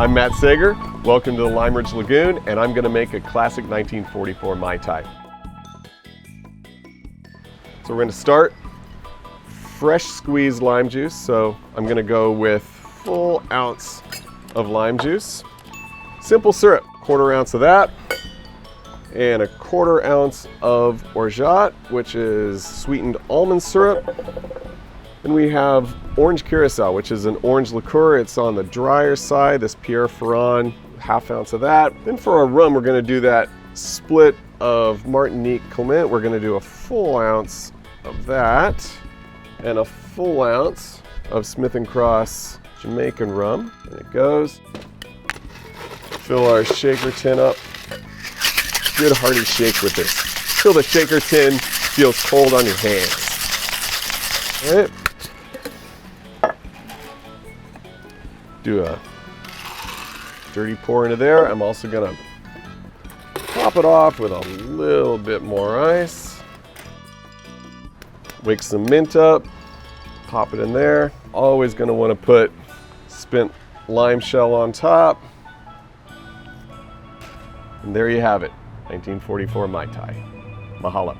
I'm Matt Sager. Welcome to the Lime Ridge Lagoon, and I'm going to make a classic 1944 Mai Tai. So we're going to start fresh squeezed lime juice. So I'm going to go with full ounce of lime juice. Simple syrup, 1/4 ounce of that, and 1/4 ounce of Orgeat, which is sweetened almond syrup. Then we have orange Curaco, which is an orange liqueur. It's on the drier side. This Pierre Ferrand, 1/2 ounce of that. Then for our rum, we're going to do that split of Martinique Clement. We're going to do a full ounce of that and a full ounce of Smith & Cross Jamaican rum. And it goes. Fill our shaker tin up. Good hearty shake with this. Till the shaker tin feels cold on your hands. All right. Do a dirty pour into there. I'm also gonna top it off with a little bit more ice. Wake some mint up, pop it in there. Always gonna wanna put spent lime shell on top. And there you have it, 1944 Mai Tai. Mahalo.